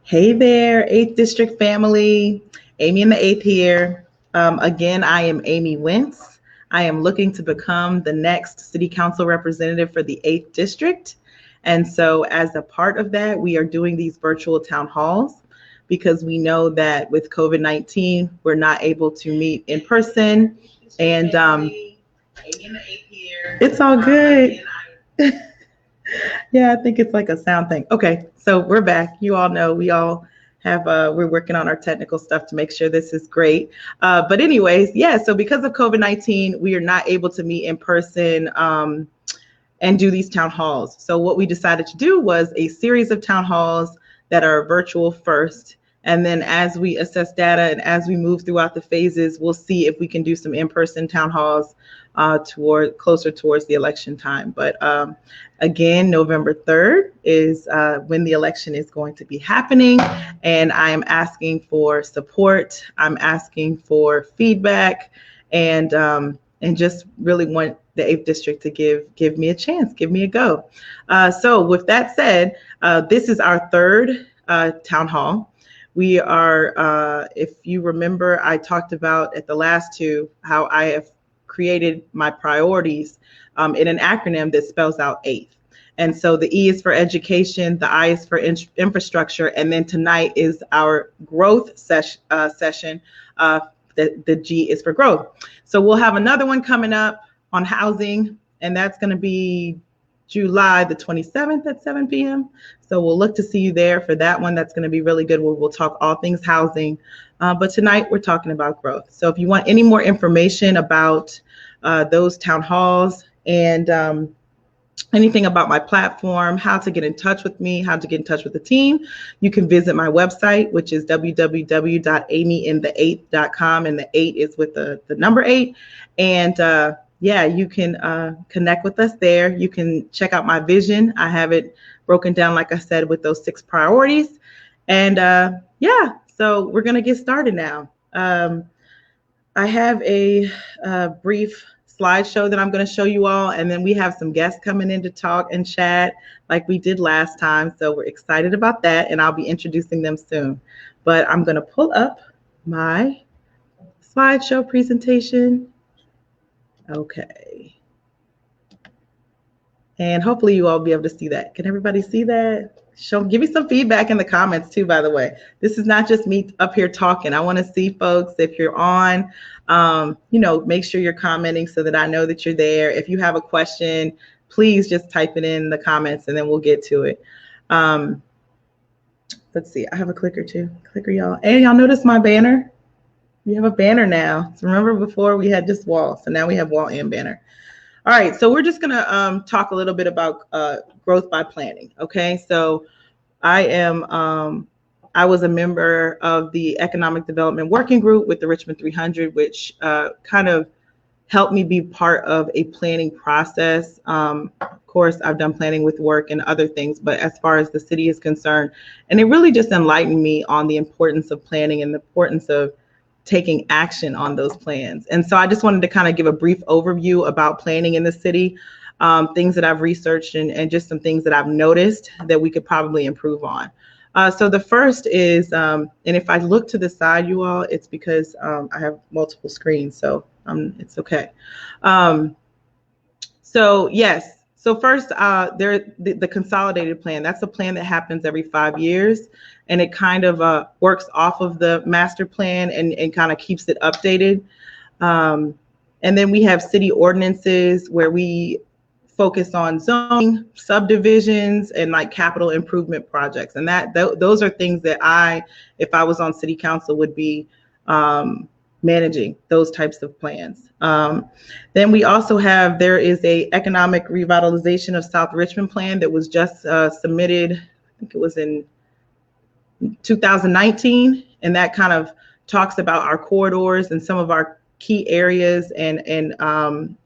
Hey there, 8th District family. Amy in the 8th here. Again, I am Amy Wentz. I am looking to become the next City Council representative for the 8th District. And so, as a part of that, we are doing these virtual town halls because we know that with COVID-19, we're not able to meet in person. And it's all good. Yeah, I think it's like a sound thing. Okay, so we're back. You all know we all have we're working on our technical stuff to make sure this is great. But anyways, yeah. So because of COVID-19, we are not able to meet in person and do these town halls. So what we decided to do was a series of town halls that are virtual first. And then as we assess data and as we move throughout the phases, we'll see if we can do some in-person town halls closer towards the election time. But again, November 3rd is when the election is going to be happening. And I am asking for support. I'm asking for feedback and just really want the 8th District to give me a chance, give me a go. So with that said, this is our third town hall. We are, if you remember, I talked about at the last two how I have created my priorities in an acronym that spells out 8th. And so the E is for education, the I is for infrastructure, and then tonight is our growth session. The G is for growth. So we'll have another one coming up on housing, and that's going to be July the 27th at 7 p.m. So we'll look to see you there for that one. That's going to be really good. We'll talk all things housing. But tonight we're talking about growth. So if you want any more information about those town halls and anything about my platform, how to get in touch with me, how to get in touch with the team, you can visit my website, which is www.amyinthe8th.com. And the 8 is with the number 8. And yeah, you can connect with us there. You can check out my vision. I have it broken down, like I said, with those 6 priorities. And yeah, so we're going to get started now. I have a brief slideshow that I'm going to show you all, and then we have some guests coming in to talk and chat like we did last time. So we're excited about that, and I'll be introducing them soon. But I'm going to pull up my slideshow presentation. Okay. And hopefully you all will be able to see that. Can everybody see that? Give me some feedback in the comments too, by the way. This is not just me up here talking. I want to see folks, if you're on, make sure you're commenting so that I know that you're there. If you have a question, please just type it in the comments and then we'll get to it. Let's see, I have a clicker too. Clicker, y'all. Hey, y'all notice my banner? We have a banner now. So remember before we had just wall. So now we have wall and banner. All right, so we're just gonna talk a little bit about growth by planning. Okay, so I was a member of the Economic Development Working Group with the Richmond 300, which kind of helped me be part of a planning process. Of course, I've done planning with work and other things, but as far as the city is concerned, and it really just enlightened me on the importance of planning and the importance of taking action on those plans. And so I just wanted to kind of give a brief overview about planning in the city, things that I've researched and just some things that I've noticed that we could probably improve on. So the first is, and if I look to the side, you all, it's because I have multiple screens, so it's okay. So yes, so first, the consolidated plan. That's a plan that happens every 5 years, and it kind of works off of the master plan and kind of keeps it updated. And then we have city ordinances where we focus on zoning, subdivisions, and like capital improvement projects. And those are things that if I was on city council, would be managing those types of plans. Then we also there is a economic revitalization of South Richmond plan that was just submitted, I think it was in 2019. And that kind of talks about our corridors and some of our key areas and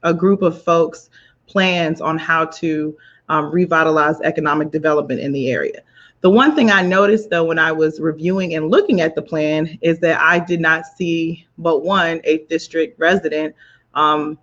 a group of folks plans on how to revitalize economic development in the area. The one thing I noticed, though, when I was reviewing and looking at the plan is that I did not see but one 8th District resident. And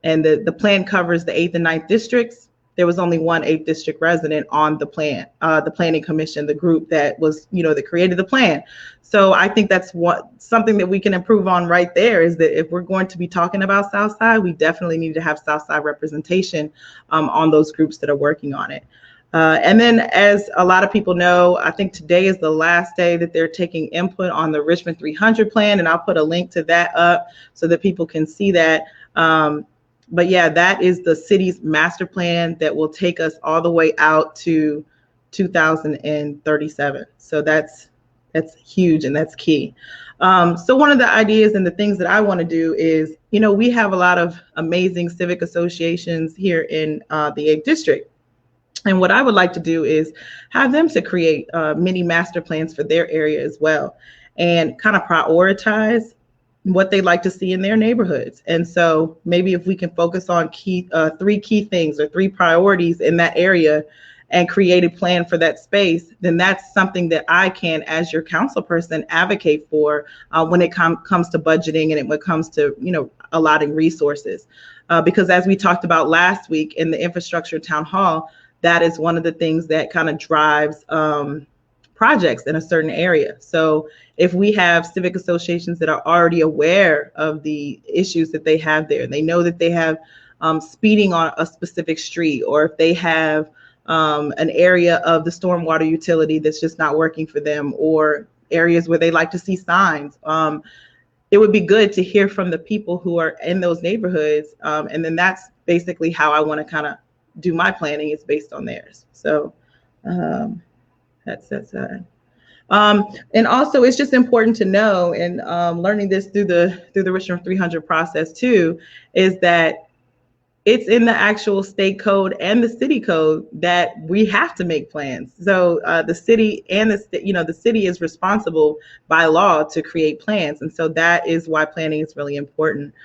the plan covers the 8th and 9th districts. there was only one 8th district resident on the planning commission, the group that was, that created the plan. So I think that's something that we can improve on right there, is that if we're going to be talking about Southside, we definitely need to have Southside representation on those groups that are working on it. And then, as a lot of people know, I think today is the last day that they're taking input on the Richmond 300 plan, and I'll put a link to that up so that people can see that. But yeah, that is the city's master plan that will take us all the way out to 2037. So that's huge, and that's key. So one of the ideas and the things that I want to do is, we have a lot of amazing civic associations here in the 8th district. And what I would like to do is have them to create mini master plans for their area as well, and kind of prioritize what they like to see in their neighborhoods. And so maybe if we can focus on three key things or 3 priorities in that area and create a plan for that space, then that's something that I can, as your council person, advocate for when it comes to budgeting and when it comes to, allotting resources. Because as we talked about last week in the infrastructure town hall, that is one of the things that kind of drives projects in a certain area. So if we have civic associations that are already aware of the issues that they have there, they know that they have speeding on a specific street, or if they have an area of the stormwater utility that's just not working for them, or areas where they like to see signs, it would be good to hear from the people who are in those neighborhoods. And then that's basically how I want to kind of do my planning, is based on theirs. So that's that. And also, it's just important to know, and learning this through the Richmond 300 process too, is that it's in the actual state code and the city code that we have to make plans. So the city and the city is responsible by law to create plans, and so that is why planning is really important.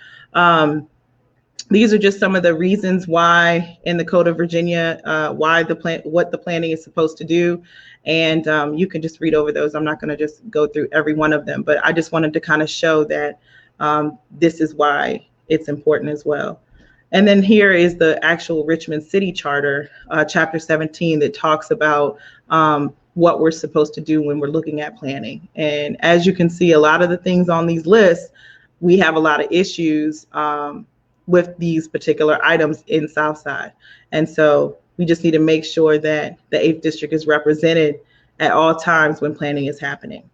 These are just some of the reasons why in the Code of Virginia, what the planning is supposed to do. And you can just read over those. I'm not going to just go through every one of them, but I just wanted to kind of show that this is why it's important as well. And then here is the actual Richmond City Charter, Chapter 17, that talks about what we're supposed to do when we're looking at planning. And as you can see, a lot of the things on these lists, we have a lot of issues with these particular items in Southside. And so we just need to make sure that the 8th district is represented at all times when planning is happening.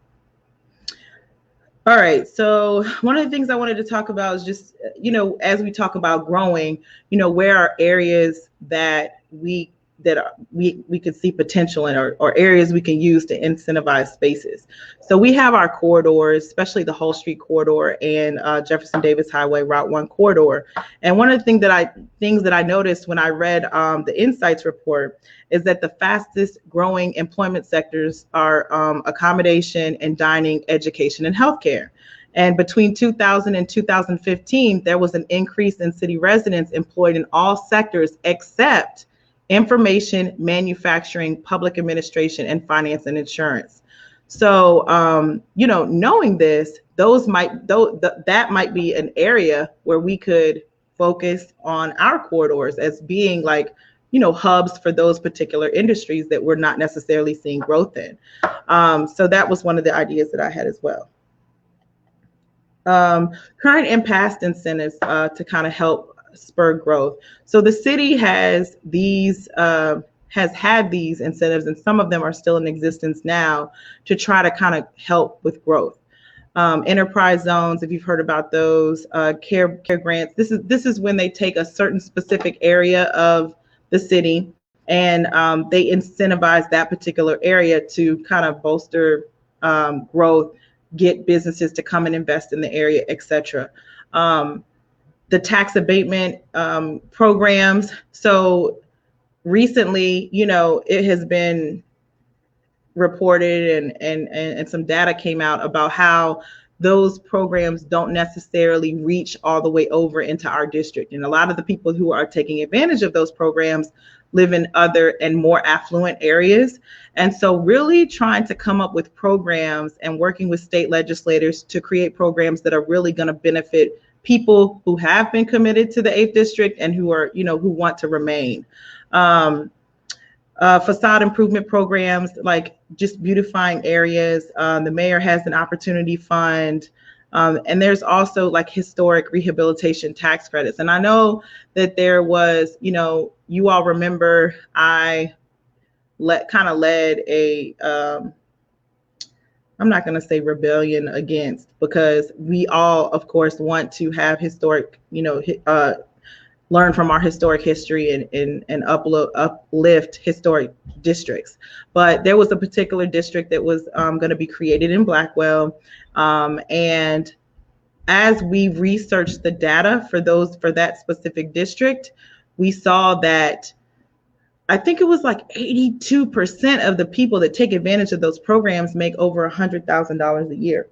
All right, so one of the things I wanted to talk about is just, as we talk about growing, where are areas that we could see potential in, or areas we can use to incentivize spaces. So we have our corridors, especially the Hull Street corridor and Jefferson Davis Highway Route 1 corridor. And one of the things that I noticed when I read the Insights report is that the fastest growing employment sectors are accommodation and dining, education, and healthcare. And between 2000 and 2015, there was an increase in city residents employed in all sectors except information, manufacturing, public administration, and finance and insurance. So, knowing this, that might be an area where we could focus on our corridors as being like, hubs for those particular industries that we're not necessarily seeing growth in. So that was one of the ideas that I had as well. Current and past incentives to kind of help spur growth. So the city has had these incentives, and some of them are still in existence now, to try to kind of help with growth. Enterprise zones, if you've heard about those, care grants. This is when they take a certain specific area of the city and they incentivize that particular area to kind of bolster growth, get businesses to come and invest in the area, etc. The tax abatement programs. So recently, it has been reported and some data came out about how those programs don't necessarily reach all the way over into our district. And a lot of the people who are taking advantage of those programs live in other and more affluent areas. And so really trying to come up with programs and working with state legislators to create programs that are really going to benefit people who have been committed to the 8th district and who are, who want to remain. Facade improvement programs, like just beautifying areas. The mayor has an opportunity fund. And there's also like historic rehabilitation tax credits. And I know that there was, you all remember I kind of led a, I'm not going to say rebellion against, because we all, of course, want to have historic, learn from our historic history and uplift historic districts. But there was a particular district that was going to be created in Blackwell. And as we researched the data for that specific district, we saw that I think it was like 82% of the people that take advantage of those programs make over $100,000 a year.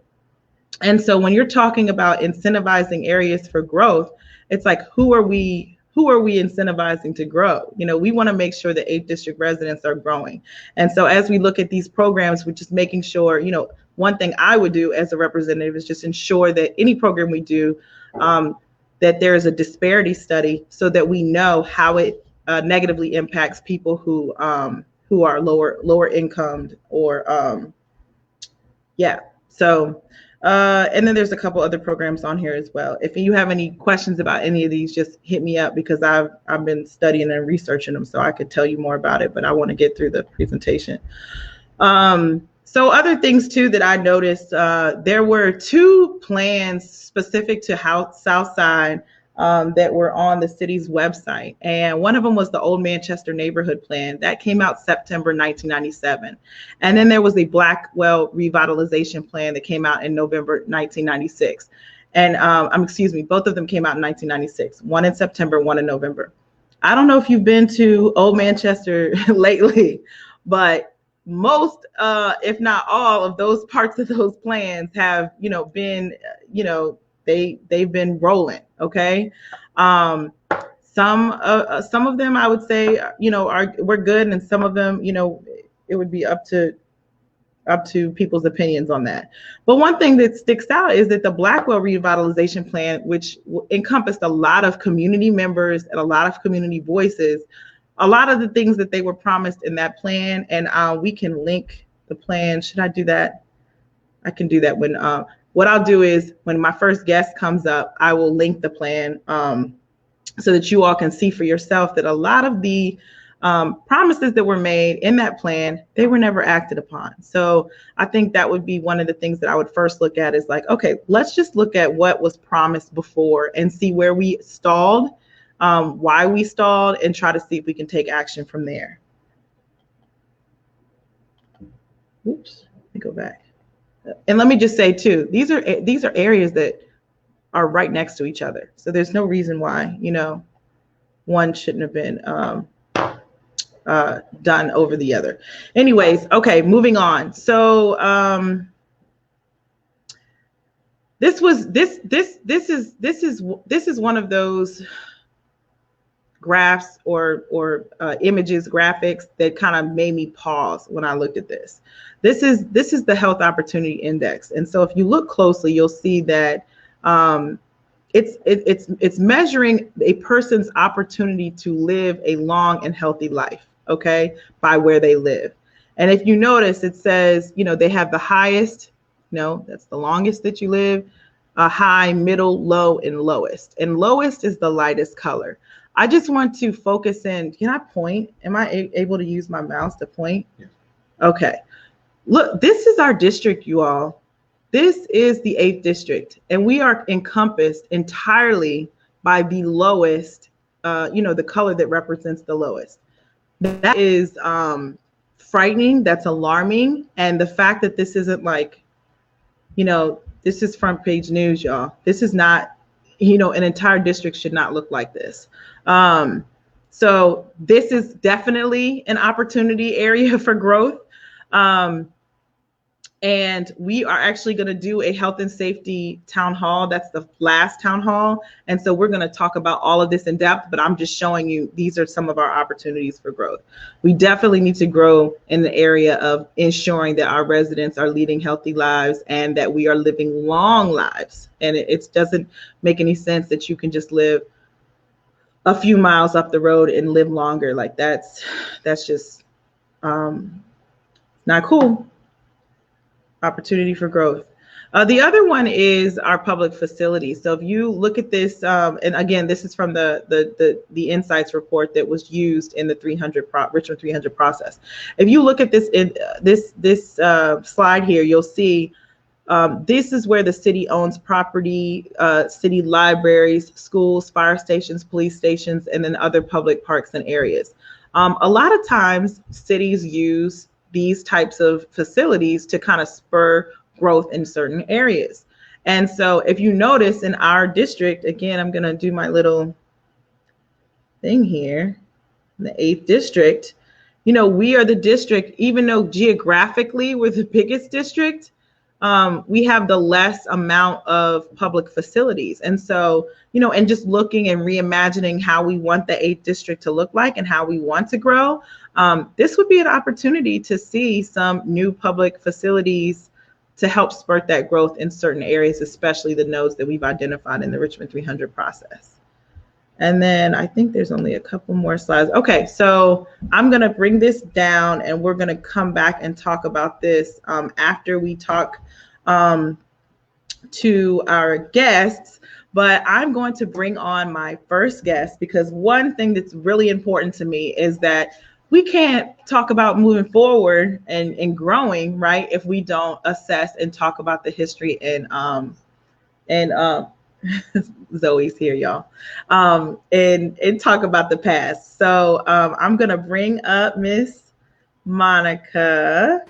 And so when you're talking about incentivizing areas for growth, it's like, who are we incentivizing to grow? We want to make sure that 8th district residents are growing. And so as we look at these programs, we're just making sure, one thing I would do as a representative is just ensure that any program we do, that there is a disparity study so that we know how it negatively impacts people who are lower income or So and then there's a couple other programs on here as well. If you have any questions about any of these, just hit me up, because I've been studying and researching them, so I could tell you more about it, but I want to get through the presentation. So other things too that I noticed, there were 2 plans specific to Southside that were on the city's website. And one of them was the Old Manchester Neighborhood Plan that came out September 1997. And then there was a Blackwell Revitalization Plan that came out in November 1996. And both of them came out in 1996, one in September, one in November. I don't know if you've been to Old Manchester lately, but most, if not all of those parts of those plans have, been, they've been rolling. Okay. Some of them I would say, we're good. And some of them, it would be up to people's opinions on that. But one thing that sticks out is that the Blackwell Revitalization Plan, which encompassed a lot of community members and a lot of community voices, a lot of the things that they were promised in that plan, and we can link the plan. Should I do that? I can do that when, what I'll do is when my first guest comes up, I will link the plan so that you all can see for yourself that a lot of the promises that were made in that plan, they were never acted upon. So I think that would be one of the things that I would first look at is like, okay, let's just look at what was promised before and see where we stalled, why we stalled, and try to see if we can take action from there. Oops, let me go back. And let me just say too, these are areas that are right next to each other. So there's no reason why, one shouldn't have been done over the other. Anyways, okay, moving on. So this is one of those graphs or images, graphics that kind of made me pause when I looked at this. This is the Health Opportunity Index, and so if you look closely, you'll see that it's measuring a person's opportunity to live a long and healthy life, okay, by where they live. And if you notice, it says, they have the highest, that's the longest that you live, high, middle, low, and lowest. And lowest is the lightest color. I just want to focus in. Can I point? Am I able to use my mouse to point? Yeah. Okay. Look, this is our district, you all. This is the 8th district, and we are encompassed entirely by the lowest, the color that represents the lowest. That is frightening. That's alarming. And the fact that this isn't like, this is front page news, y'all. This is not, an entire district should not look like this. So this is definitely an opportunity area for growth. And we are actually going to do a health and safety town hall. That's the last town hall. And so we're going to talk about all of this in depth, but I'm just showing you these are some of our opportunities for growth. We definitely need to grow in the area of ensuring that our residents are leading healthy lives and that we are living long lives. And it doesn't make any sense that you can just live a few miles up the road and live longer. Like that's just not cool. Opportunity for growth. The other one is our public facilities. So if you look at this, and again, this is from the insights report that was used in the Richmond 300 process. If you look at this slide here, you'll see this is where the city owns property, city libraries, schools, fire stations, police stations, and then other public parks and areas. A lot of times cities use these types of facilities to kind of spur growth in certain areas. And so if you notice in our district, again, I'm going to do my little thing here, the 8th district, we are the district, even though geographically we're the biggest district, we have the less amount of public facilities. And so, and just looking and reimagining how we want the 8th district to look like and how we want to grow, this would be an opportunity to see some new public facilities to help spurt that growth in certain areas, especially the nodes that we've identified in the Richmond 300 process. And then I think there's only a couple more slides. Okay, so I'm going to bring this down and we're going to come back and talk about this after we talk to our guests. But I'm going to bring on my first guest because one thing that's really important to me is that we can't talk about moving forward and growing, right, if we don't assess and talk about the history and Zoe's here, y'all, and talk about the past. So I'm gonna bring up Miss Monica,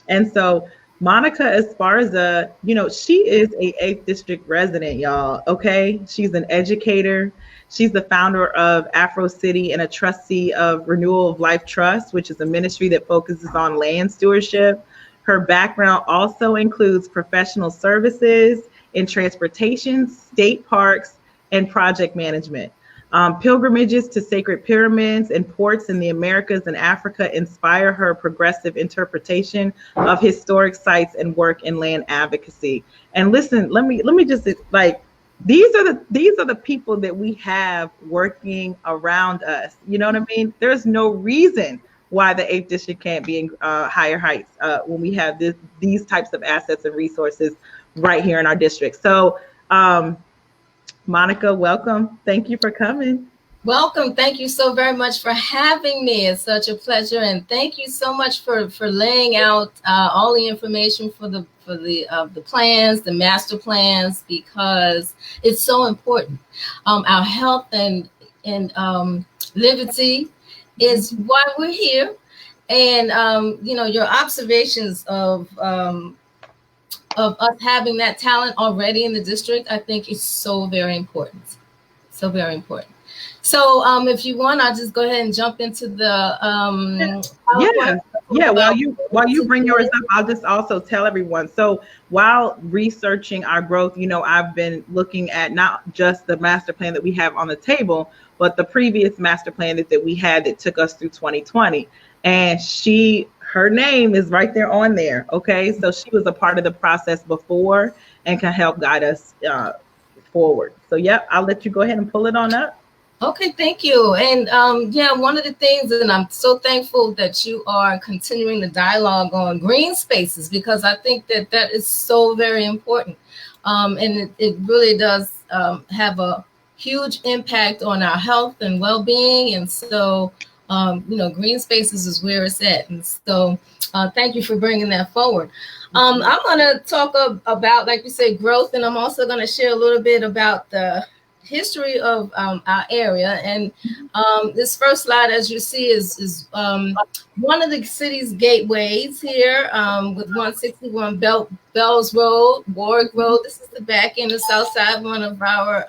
and so Monica Esparza, she is a 8th district resident, y'all. Okay, she's an educator. She's the founder of Afro City and a trustee of Renewal of Life Trust, which is a ministry that focuses on land stewardship. Her background also includes professional services in transportation, state parks, and project management. Pilgrimages to sacred pyramids and ports in the Americas and Africa inspire her progressive interpretation of historic sites and work in land advocacy. And listen, let me just these are the people that we have working around us. You know what I mean? There's no reason why the 8th district can't be in higher heights when we have these types of assets and resources right here in our district. So Monica, welcome. Thank you for coming. Welcome. Thank you so very much for having me. It's such a pleasure, and thank you so much for laying out all the information for the plans, the master plans, because it's so important. Our health and liberty is why we're here, and your observations of us having that talent already in the district, I think is so very important. So very important. So if you want, I'll just go ahead and jump into the yeah. While you bring yours up, I'll just also tell everyone. So while researching our growth, I've been looking at not just the master plan that we have on the table, but the previous master plan that we had that took us through 2020. And her name is right there on there. Okay, so she was a part of the process before and can help guide us forward. So I'll let you go ahead and pull it on up. Okay, thank you. And one of the things, and I'm so thankful that you are continuing the dialogue on green spaces, because I think that is so very important. And it really does have a huge impact on our health and well-being. And so, green spaces is where it's at. And so thank you for bringing that forward. I'm going to talk about, like you said, growth, and I'm also going to share a little bit about the history of our area. And this first slide, as you see, is one of the city's gateways here with 161 Bells Road, Warwick Road. This is the back end, the south side, one of our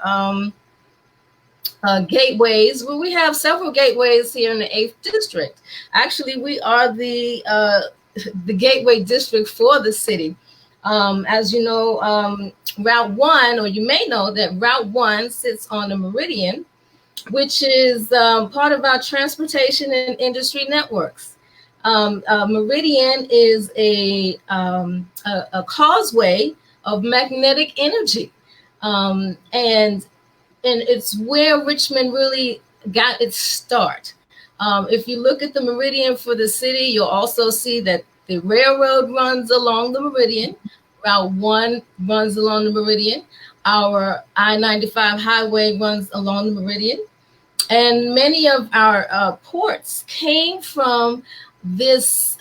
gateways. Well, we have several gateways here in the 8th district. Actually, we are the the gateway district for the city. As you know, Route 1, or you may know that Route 1 sits on the Meridian, which is part of our transportation and industry networks. Meridian is a causeway of magnetic energy, and it's where Richmond really got its start. If you look at the Meridian for the city, you'll also see that the railroad runs along the Meridian. Route 1 runs along the Meridian. Our I-95 highway runs along the Meridian. And many of our ports came from this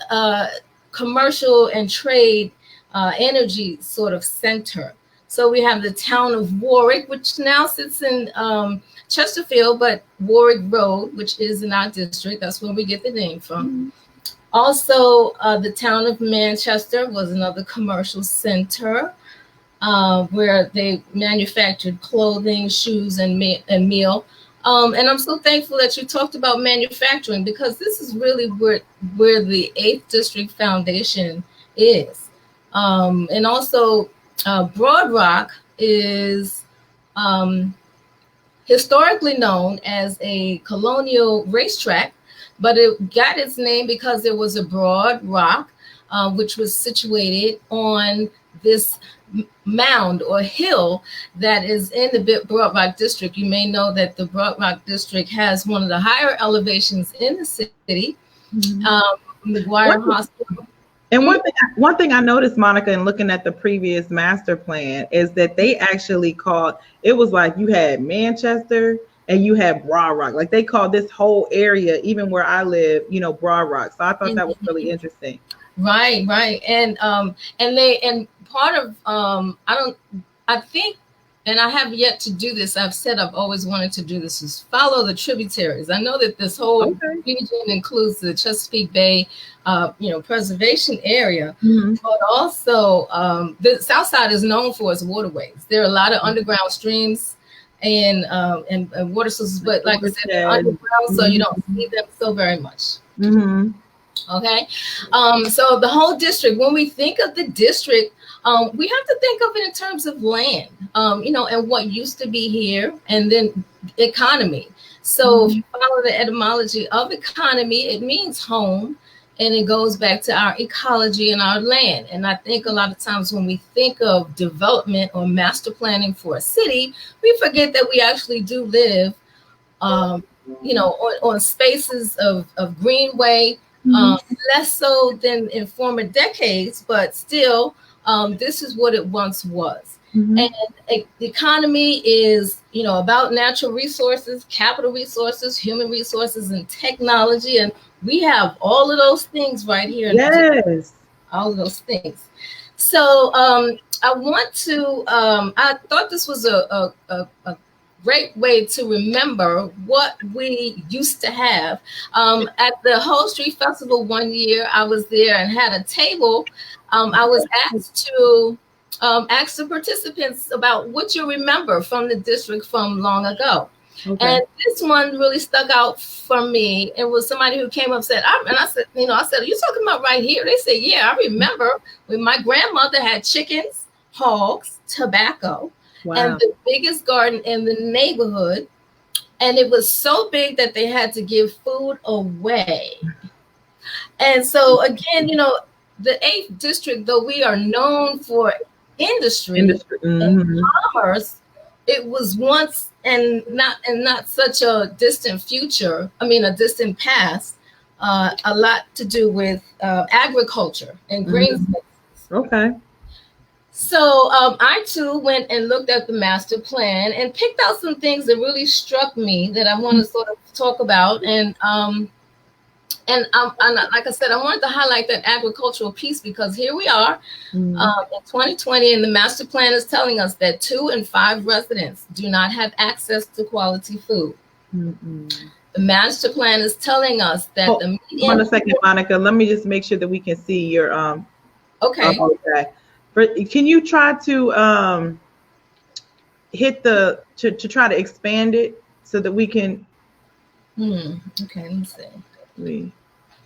commercial and trade energy sort of center. So we have the town of Warwick, which now sits in Chesterfield, but Warwick Road, which is in our district, that's where we get the name from. Mm-hmm. Also, the town of Manchester was another commercial center where they manufactured clothing, shoes, and meal. And I'm so thankful that you talked about manufacturing, because this is really where the 8th District Foundation is. And also, Broad Rock is historically known as a colonial racetrack, but it got its name because there was a broad rock, which was situated on this mound or hill that is in the Broad Rock District. You may know that the Broad Rock District has one of the higher elevations in the city, McGuire Hospital. And one thing I noticed, Monica, in looking at the previous master plan, is that they actually called, it was like you had Manchester and you had Broad Rock. Like they called this whole area, even where I live, Broad Rock. So I thought that was really interesting. Right. And part of I think, and I have yet to do this, I've said I've always wanted to do this, is follow the tributaries. I know that this whole region includes the Chesapeake Bay preservation area, but also the South Side is known for its waterways. There are a lot of underground streams and water sources, but like I said, they're underground, so you don't see them so very much. Okay, so the whole district, when we think of the district, we have to think of it in terms of land, and what used to be here, and then economy. So if you follow the etymology of economy, it means home, and it goes back to our ecology and our land. And I think a lot of times when we think of development or master planning for a city, we forget that we actually do live, on spaces of greenway, less so than in former decades, but still, this is what it once was. And the economy is, about natural resources, capital resources, human resources, and technology. And we have all of those things right here. Yes. All of those things. So I want to, I thought this was a great way to remember what we used to have. At the Whole Street Festival one year, I was there and had a table. I was asked to ask the participants about what you remember from the district from long ago. And this one really stuck out for me. It was somebody who came up and said, I said, are you talking about right here? They said, yeah, I remember when my grandmother had chickens, hogs, tobacco, and the biggest garden in the neighborhood. And it was so big that they had to give food away. And so again, the 8th district, though we are known for industry. And commerce, it was once and not such a distant future. I mean, a distant past. A lot to do with agriculture and green spaces. So I too went and looked at the master plan and picked out some things that really struck me that I want to sort of talk about. And like I said, I wanted to highlight that agricultural piece, because here we are in 2020, and the master plan is telling us that 2 in 5 residents do not have access to quality food. The master plan is telling us that the median. Hold on a second, Monica. Let me just make sure that we can see your Okay. Can you try to hit to try to expand it so that we can? Okay, let me see.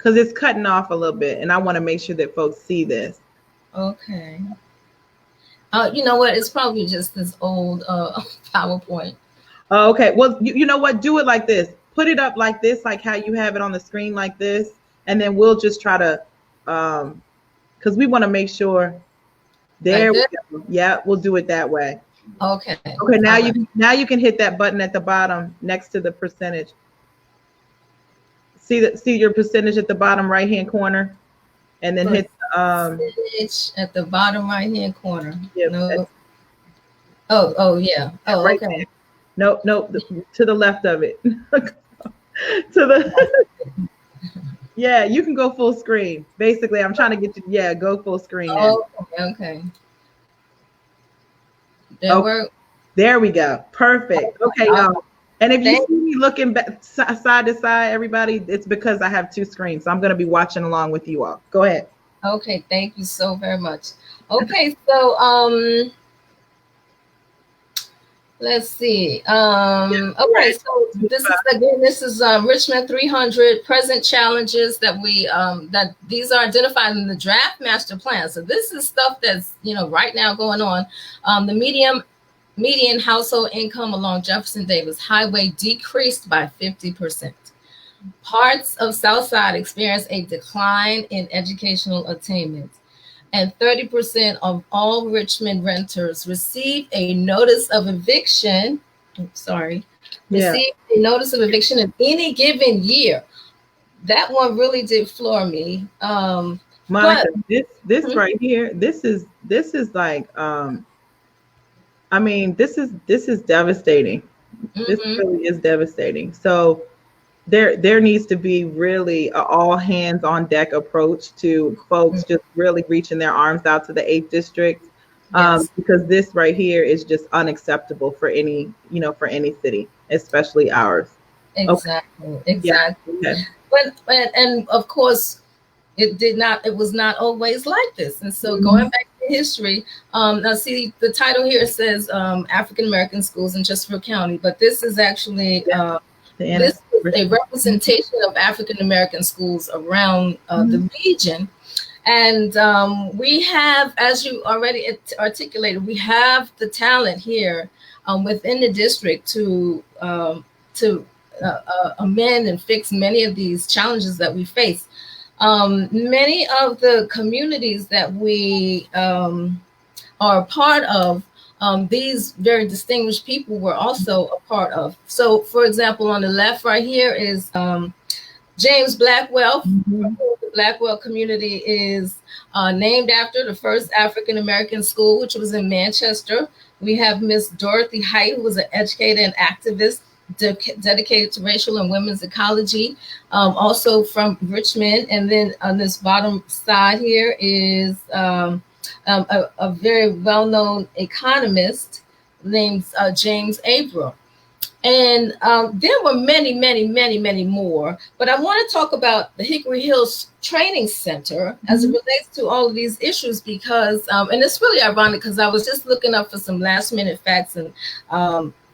because it's cutting off a little bit, and I want to make sure that folks see this. Okay. You know what? It's probably just this old PowerPoint. Oh, okay. Well, you know what? Do it like this. Put it up like this, like how you have it on the screen like this. And then we'll just try to, because we want to make sure. There we go. Yeah, we'll do it that way. Okay. Okay, now you can hit that button at the bottom next to the percentage. See your percentage at the bottom right-hand corner? And then hit percentage at the bottom right-hand corner. Yep. No. Oh yeah. Oh, right okay. There. No, to the left of it. To the yeah, you can go full screen. Basically, I'm trying to get you. Yeah, go full screen. Oh, okay. There we go. Perfect. Okay, y'all. And if you see me looking back, side to side, everybody, it's because I have two screens. So I'm going to be watching along with you all. Go ahead. Okay, thank you so very much. Okay, so let's see. Okay, so this is Richmond 300 present challenges that we that these are identified in the draft master plan. So this is stuff that's right now going on. The median household income along Jefferson Davis Highway decreased by 50%. Parts of Southside experienced a decline in educational attainment. And 30% of all Richmond renters received a notice of eviction. Received a notice of eviction in any given year. That one really did floor me. Monica, this right here, this is like I mean, this is devastating. This really is devastating. So there needs to be really an all hands on deck approach to folks just really reaching their arms out to the 8th district, because this right here is just unacceptable for any city, especially ours. Exactly. Yeah. Okay. And of course it was not always like this. And so going back to history, now see the title here says African American schools in Chesterfield County, but this is actually this is a representation of African American schools around the region. And we have, as you already articulated, we have the talent here within the district to amend and fix many of these challenges that we face. Many of the communities that we are a part of, these very distinguished people were also a part of. So, for example, on the left right here is James Blackwell. The Blackwell community is named after the first African-American school, which was in Manchester. We have Miss Dorothy Height, who was an educator and activist dedicated to racial and women's ecology, also from Richmond. And then on this bottom side here is a very well-known economist named James Abram. And there were many, many, many, many more. But I want to talk about the Hickory Hills Training Center as it relates to all of these issues, because, and it's really ironic because I was just looking up for some last-minute facts,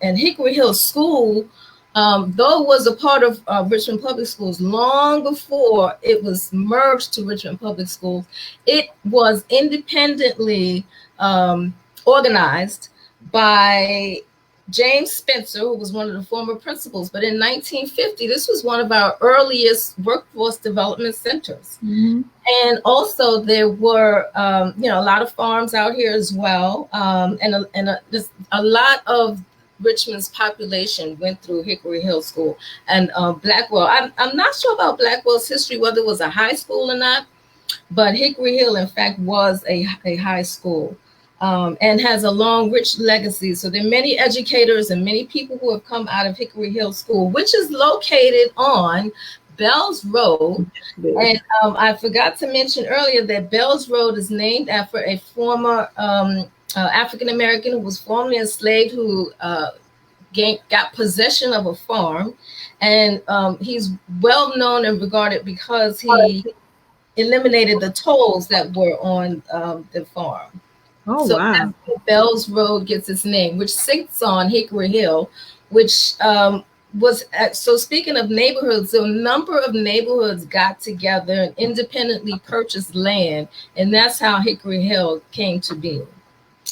and Hickory Hills School, though it was a part of Richmond Public Schools long before it was merged to Richmond Public Schools, it was independently organized by James Spencer, who was one of the former principals. But in 1950, this was one of our earliest workforce development centers. And also there were, a lot of farms out here as well. And a lot of Richmond's population went through Hickory Hill School. And Blackwell, I'm not sure about Blackwell's history, whether it was a high school or not, but Hickory Hill, in fact, was a high school. And has a long, rich legacy. So there are many educators and many people who have come out of Hickory Hill School, which is located on Bells Road. And I forgot to mention earlier that Bells Road is named after a former African-American who was formerly enslaved, who got possession of a farm. And he's well known and regarded because he eliminated the tolls that were on the farm. Oh, so wow. That's where Bells Road gets its name, which sits on Hickory Hill, which so speaking of neighborhoods, so a number of neighborhoods got together and independently purchased land, and that's how Hickory Hill came to be.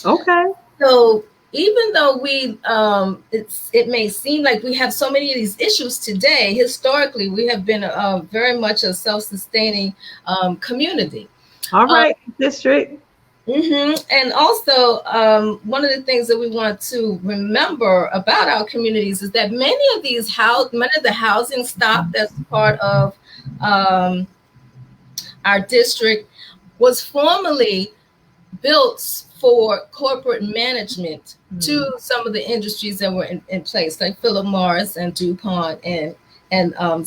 Okay. So even though it may seem like we have so many of these issues today, historically we have been very much a self-sustaining community. All right, district. And also, one of the things that we want to remember about our communities is that many of the housing stock that's part of our district was formerly built for corporate management to some of the industries that were in place, like Philip Morris and DuPont and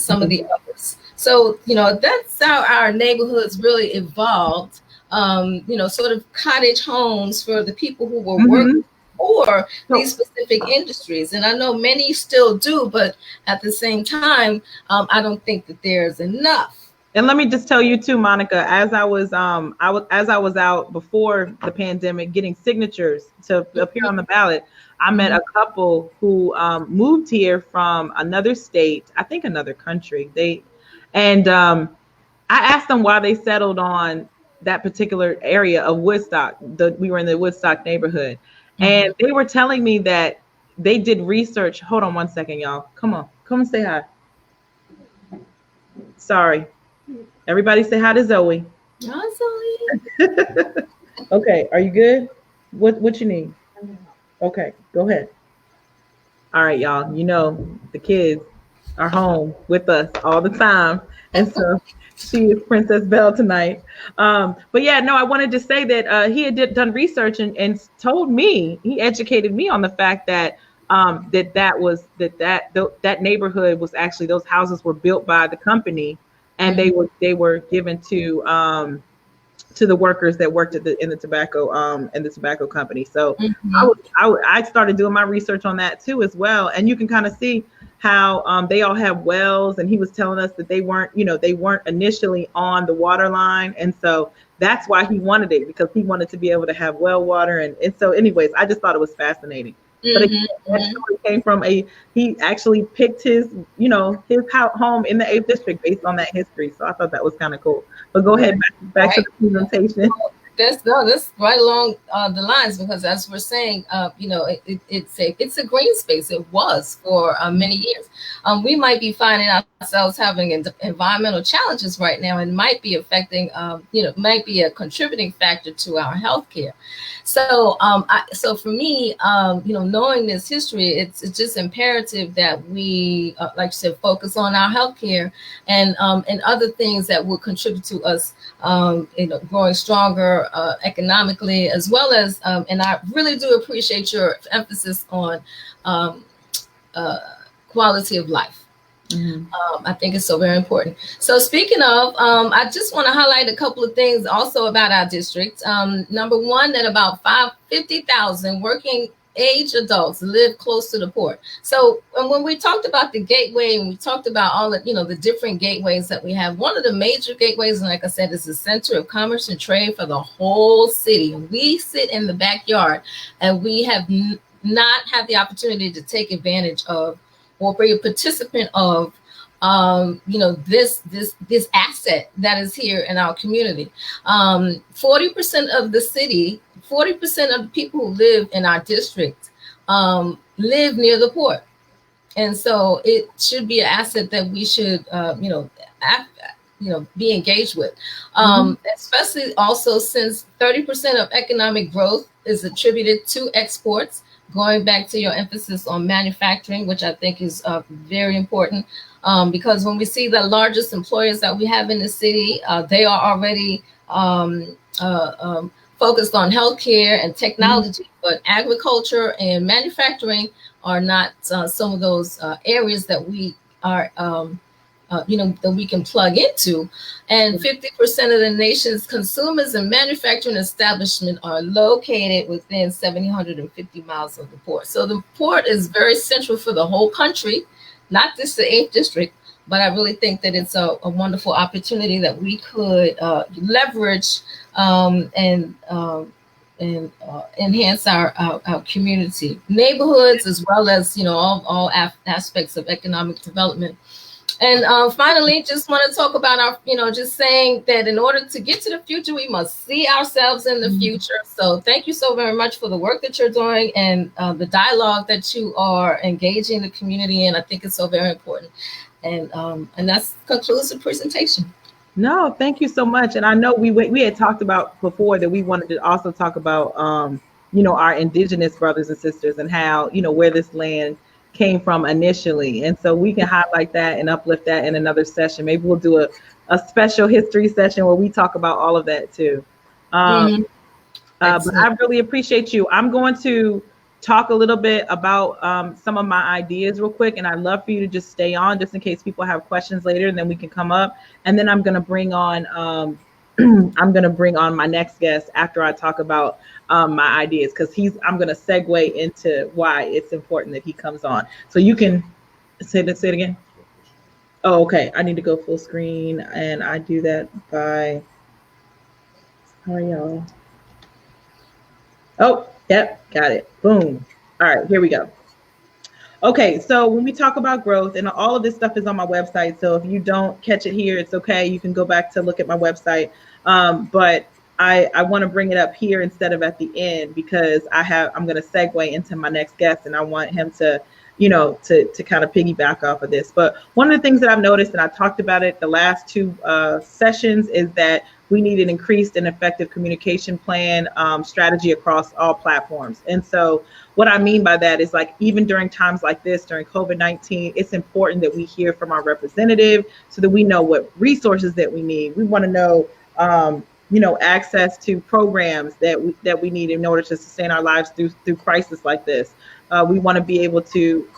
some of the others. So, that's how our neighborhoods really evolved. Sort of cottage homes for the people who were working for these specific industries. And I know many still do, but at the same time, I don't think that there's enough. And let me just tell you too, Monica, as I was out before the pandemic getting signatures to appear on the ballot, I met a couple who moved here from another state, I think another country. I asked them why they settled on that particular area of Woodstock. We were in the Woodstock neighborhood, and they were telling me that they did research. Hold on one second, y'all. Come and say hi. Sorry. Everybody say hi to Zoe. Hi, Zoe. Okay, are you good? What you need? Okay, go ahead. All right, y'all. The kids are home with us all the time, and so she is Princess Belle tonight. But yeah, no, I wanted to say that he had done research and told me, he educated me on the fact that that neighborhood was actually, those houses were built by the company, and they were given to the workers that worked in the tobacco company. So I started doing my research on that too as well, and you can kind of see how they all have wells, and he was telling us that they weren't initially on the water line, and so that's why he wanted it, because he wanted to be able to have well water, and so anyways, I just thought it was fascinating. But again, that story came from he actually picked his home in the 8th district based on that history. So I thought that was kind of cool. But go ahead, back to the presentation. That's right along the lines, because as we're saying, it's a green space. It was for many years. We might be finding ourselves having environmental challenges right now, and might be affecting, might be a contributing factor to our healthcare. So, so for me, knowing this history, it's just imperative that we, like you said, focus on our healthcare and other things that will contribute to us, growing stronger economically, as well as, and I really do appreciate your emphasis on quality of life. I think it's so very important. So speaking of, I just want to highlight a couple of things also about our district. Number one, that about 50,000 working age adults live close to the port. So when we talked about the gateway, and we talked about all the different gateways that we have, one of the major gateways, and like I said, is the center of commerce and trade for the whole city. We sit in the backyard, and we have not had the opportunity to take advantage of or be a participant of this asset that is here in our community. 40% of the city, 40% of the people who live in our district live near the port. And so it should be an asset that we should, be engaged with, especially also since 30% of economic growth is attributed to exports, going back to your emphasis on manufacturing, which I think is very important, because when we see the largest employers that we have in the city, they are already focused on healthcare and technology, but agriculture and manufacturing are not some of those areas that we are, that we can plug into. And 50% of the nation's consumers and manufacturing establishment are located within 750 miles of the port. So the port is very central for the whole country, not just the 8th district, but I really think that it's a wonderful opportunity that we could leverage and enhance our community, neighborhoods, as well as, you know, all aspects of economic development. And finally, just want to talk about our, you know, just saying that in order to get to the future, we must see ourselves in the future. So thank you so very much for the work that you're doing and the dialogue that you are engaging the community in. I think it's so very important. And that concludes the presentation. No, thank you so much. And I know we had talked about before that we wanted to also talk about, you know, our indigenous brothers and sisters and how, you know, where this land came from initially. And so we can highlight that and uplift that in another session. Maybe we'll do a special history session where we talk about all of that too. But I really appreciate you. I'm going to talk a little bit about some of my ideas real quick. And I'd love for you to just stay on just in case people have questions later, and then we can come up. And then I'm going to bring on my next guest after I talk about my ideas, because I'm going to segue into why it's important that he comes on. So you can say it again. Oh, okay. I need to go full screen, and I do that by, how are y'all? Oh, yep, got it. Boom. All right, here we go. Okay, so when we talk about growth, and all of this stuff is on my website, so if you don't catch it here, it's okay. You can go back to look at my website. But I want to bring it up here instead of at the end, because I'm going to segue into my next guest, and I want him to, you know, to kind of piggyback off of this. But one of the things that I've noticed, and I talked about it the last two sessions, is that we need an increased and effective communication plan strategy across all platforms. And so what I mean by that is, like, even during times like this, during COVID-19, it's important that we hear from our representative so that we know what resources that we need. We want to know, you know, access to programs that we need in order to sustain our lives through crisis like this. We want to be able to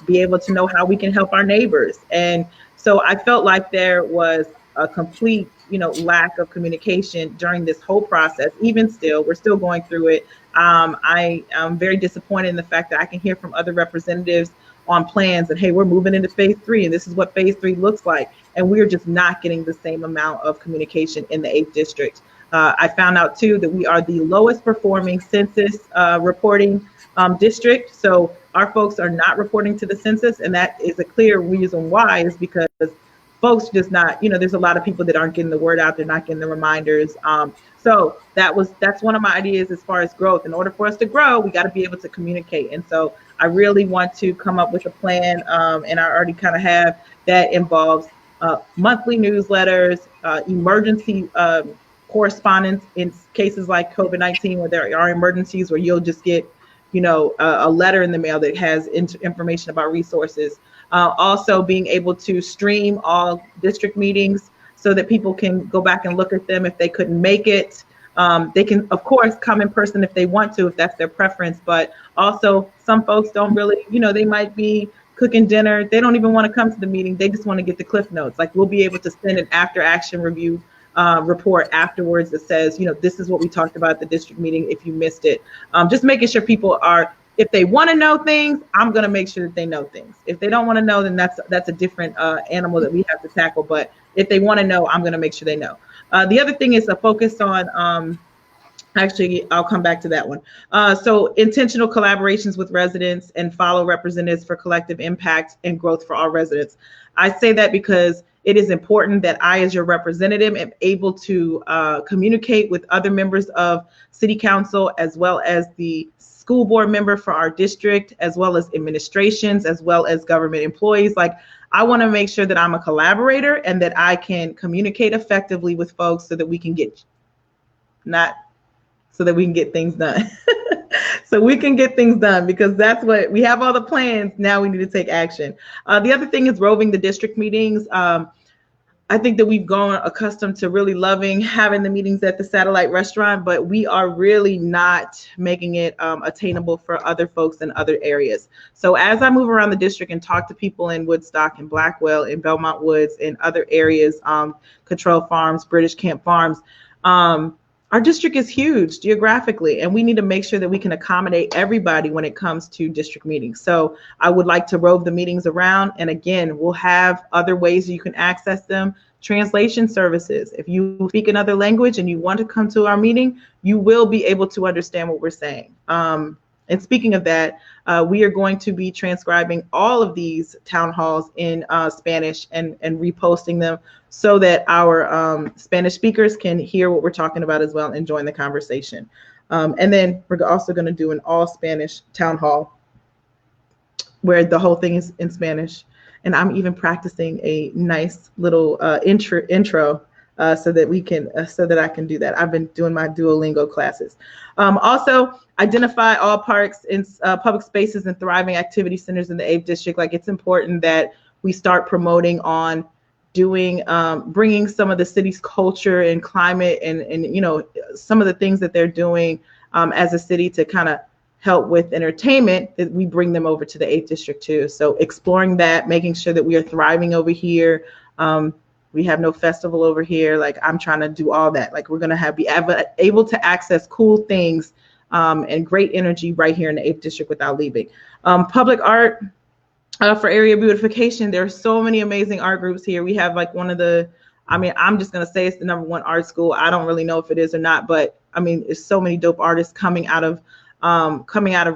know how we can help our neighbors. And so I felt like there was a complete, you know, lack of communication during this whole process. Even still, we're still going through it. I am very disappointed in the fact that I can hear from other representatives on plans and, hey, we're moving into phase 3, and this is what phase 3 looks like. And we're just not getting the same amount of communication in the 8th district. I found out too that we are the lowest performing census reporting district. So our folks are not reporting to the census, and that is a clear reason why, is because folks just not, you know, there's a lot of people that aren't getting the word out. They're not getting the reminders. So that's one of my ideas as far as growth. In order for us to grow, we got to be able to communicate. And so I really want to come up with a plan, and I already kind of have, that involves monthly newsletters, emergency correspondence in cases like COVID-19, where there are emergencies where you'll just get, you know, a letter in the mail that has information about resources. Also being able to stream all district meetings so that people can go back and look at them if they couldn't make it. They can, of course, come in person if they want to, if that's their preference. But also, some folks don't really, you know, they might be cooking dinner. They don't even want to come to the meeting. They just want to get the Cliff Notes. Like, we'll be able to send an after action review report afterwards that says, you know, this is what we talked about at the district meeting if you missed it. Just making sure people are, if they want to know things, I'm going to make sure that they know things. If they don't want to know, then that's a different animal that we have to tackle. But if they want to know, I'm going to make sure they know. The other thing is a focus on, actually, I'll come back to that one. So intentional collaborations with residents and follow representatives for collective impact and growth for all residents. I say that because it is important that I, as your representative, am able to communicate with other members of City Council, as well as the school board member for our district, as well as administrations, as well as government employees. Like, I want to make sure that I'm a collaborator and that I can communicate effectively with folks so that we can get things done. So we can get things done, because that's what we have, all the plans. Now we need to take action. The other thing is roving the district meetings. I think that we've grown accustomed to really loving having the meetings at the satellite restaurant, but we are really not making it attainable for other folks in other areas. So as I move around the district and talk to people in Woodstock and Blackwell and Belmont Woods and other areas, Cottrell Farms, British Camp Farms, our district is huge geographically, and we need to make sure that we can accommodate everybody when it comes to district meetings. So I would like to rove the meetings around. And again, we'll have other ways you can access them. translation services. If you speak another language and you want to come to our meeting, you will be able to understand what we're saying. And speaking of that, we are going to be transcribing all of these town halls in Spanish and reposting them so that our Spanish speakers can hear what we're talking about as well and join the conversation. And then we're also going to do an all Spanish town hall where the whole thing is in Spanish. And I'm even practicing a nice little intro so that I can do that. I've been doing my Duolingo classes. Also, identify all parks in public spaces and thriving activity centers in the 8th district. Like, it's important that we start promoting on doing, bringing some of the city's culture and climate and you know, some of the things that they're doing as a city to kind of help with entertainment, that we bring them over to the 8th district too. So exploring that, making sure that we are thriving over here. We have no festival over here. Like, I'm trying to do all that. Like, we're going to be able to access cool things and great energy right here in the 8th district without leaving. Public art for area beautification. There are so many amazing art groups here. We have like one of the, I mean, I'm just going to say it's the #1 art school. I don't really know if it is or not, but I mean, there's so many dope artists coming out of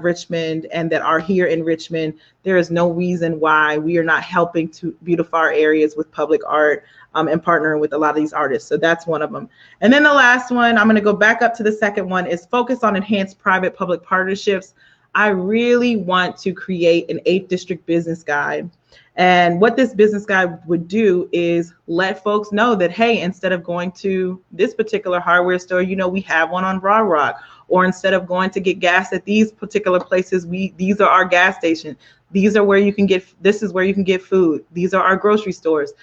Richmond and that are here in Richmond. There is no reason why we are not helping to beautify our areas with public art and partnering with a lot of these artists. So that's one of them. And then the last one, I'm going to go back up to the second one, is focus on enhanced private-public partnerships. I really want to create an 8th district business guide. And what this business guide would do is let folks know that, hey, instead of going to this particular hardware store, you know, we have one on Raw Rock. Or instead of going to get gas at these particular places, these are our gas stations. These are where you can get, this is where you can get food. These are our grocery stores.